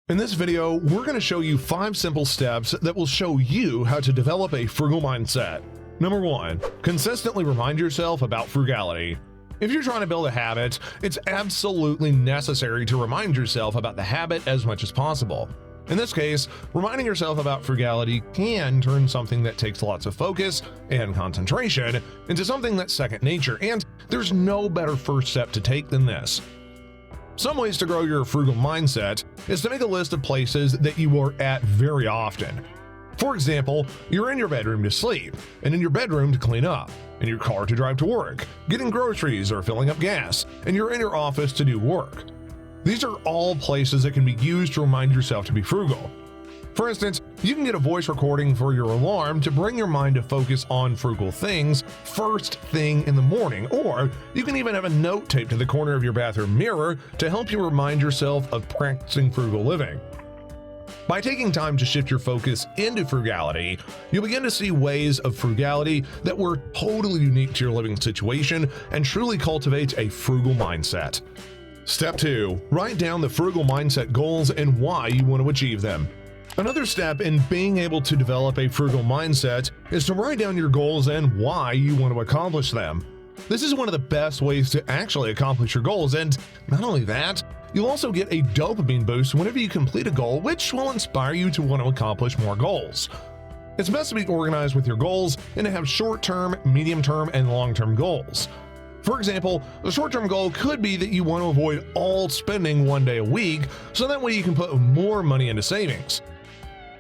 In this video, we're going to show you 5 simple steps that will show you how to develop a frugal mindset. Number 1, consistently remind yourself about frugality. If you're trying to build a habit, it's absolutely necessary to remind yourself about the habit as much as possible. In this case, reminding yourself about frugality can turn something that takes lots of focus and concentration into something that's second nature, and there's no better first step to take than this. Some ways to grow your frugal mindset is to make a list of places that you are at very often. For example, you're in your bedroom to sleep, and in your bedroom to clean up, in your car to drive to work, getting groceries or filling up gas, and you're in your office to do work. These are all places that can be used to remind yourself to be frugal. For instance, you can get a voice recording for your alarm to bring your mind to focus on frugal things first thing in the morning, or you can even have a note taped to the corner of your bathroom mirror to help you remind yourself of practicing frugal living. By taking time to shift your focus into frugality, you'll begin to see ways of frugality that were totally unique to your living situation and truly cultivate a frugal mindset. Step 2. Write down the frugal mindset goals and why you want to achieve them. Another step in being able to develop a frugal mindset is to write down your goals and why you want to accomplish them. This is one of the best ways to actually accomplish your goals, and not only that, you'll also get a dopamine boost whenever you complete a goal, which will inspire you to want to accomplish more goals. It's best to be organized with your goals and to have short-term, medium-term, and long-term goals. For example, the short-term goal could be that you want to avoid all spending one day a week, so that way you can put more money into savings.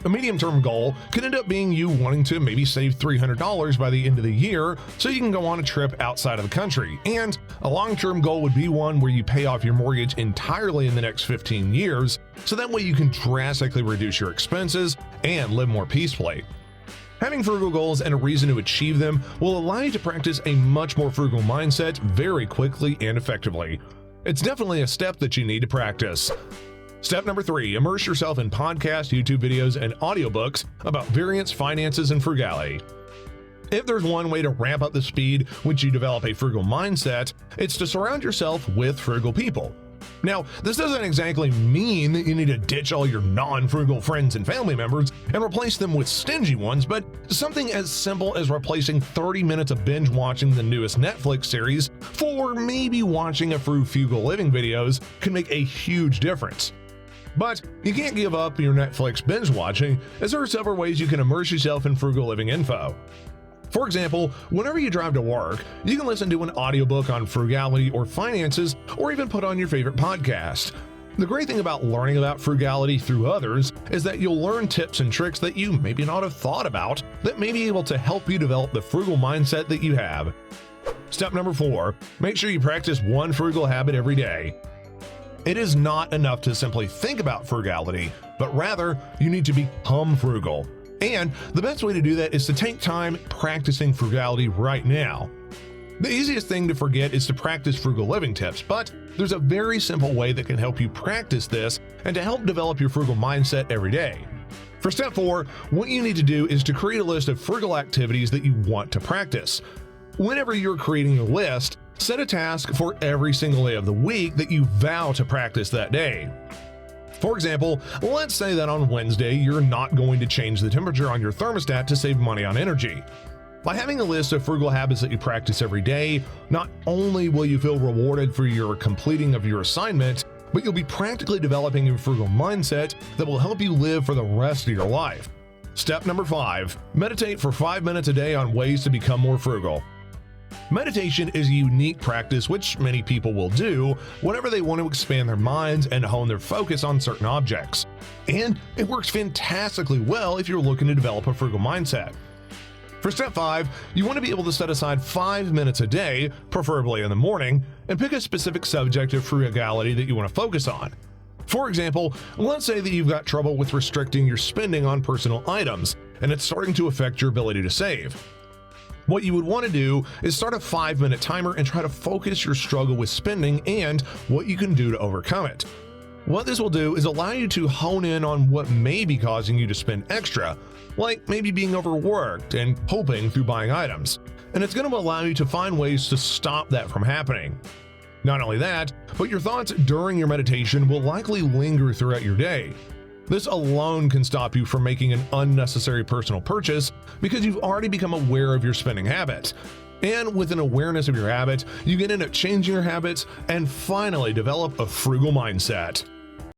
A medium-term goal could end up being you wanting to maybe save $300 by the end of the year so you can go on a trip outside of the country. And a long-term goal would be one where you pay off your mortgage entirely in the next 15 years, so that way you can drastically reduce your expenses and live more peacefully. Having frugal goals and a reason to achieve them will allow you to practice a much more frugal mindset very quickly and effectively. It's definitely a step that you need to practice. Step number 3, immerse yourself in podcasts, YouTube videos, and audiobooks about variance, finances, and frugality. If there's one way to ramp up the speed which you develop a frugal mindset, it's to surround yourself with frugal people. Now, this doesn't exactly mean that you need to ditch all your non-frugal friends and family members and replace them with stingy ones, but something as simple as replacing 30 minutes of binge watching the newest Netflix series for maybe watching a few frugal living videos can make a huge difference. But you can't give up your Netflix binge watching, as there are several ways you can immerse yourself in frugal living info. For example, whenever you drive to work, you can listen to an audiobook on frugality or finances, or even put on your favorite podcast. The great thing about learning about frugality through others is that you'll learn tips and tricks that you maybe not have thought about that may be able to help you develop the frugal mindset that you have. Step number 4, make sure you practice one frugal habit every day. It is not enough to simply think about frugality, but rather you need to become frugal. And the best way to do that is to take time practicing frugality right now. The easiest thing to forget is to practice frugal living tips, but there's a very simple way that can help you practice this and to help develop your frugal mindset every day. For step 4, what you need to do is to create a list of frugal activities that you want to practice. Whenever you're creating a list, set a task for every single day of the week that you vow to practice that day. For example, let's say that on Wednesday you're not going to change the temperature on your thermostat to save money on energy. By having a list of frugal habits that you practice every day, not only will you feel rewarded for your completing of your assignment, but you'll be practically developing a frugal mindset that will help you live for the rest of your life. Step number 5, meditate for 5 minutes a day on ways to become more frugal. Meditation is a unique practice which many people will do whenever they want to expand their minds and hone their focus on certain objects. And it works fantastically well if you're looking to develop a frugal mindset. For step 5, you want to be able to set aside 5 minutes a day, preferably in the morning, and pick a specific subject of frugality that you want to focus on. For example, let's say that you've got trouble with restricting your spending on personal items, and it's starting to affect your ability to save. What you would want to do is start a 5-minute timer and try to focus your struggle with spending and what you can do to overcome it. What this will do is allow you to hone in on what may be causing you to spend extra, like maybe being overworked and hoping through buying items, and it's going to allow you to find ways to stop that from happening. Not only that, but your thoughts during your meditation will likely linger throughout your day. This alone can stop you from making an unnecessary personal purchase because you've already become aware of your spending habits. And with an awareness of your habit, you can end up changing your habits and finally develop a frugal mindset.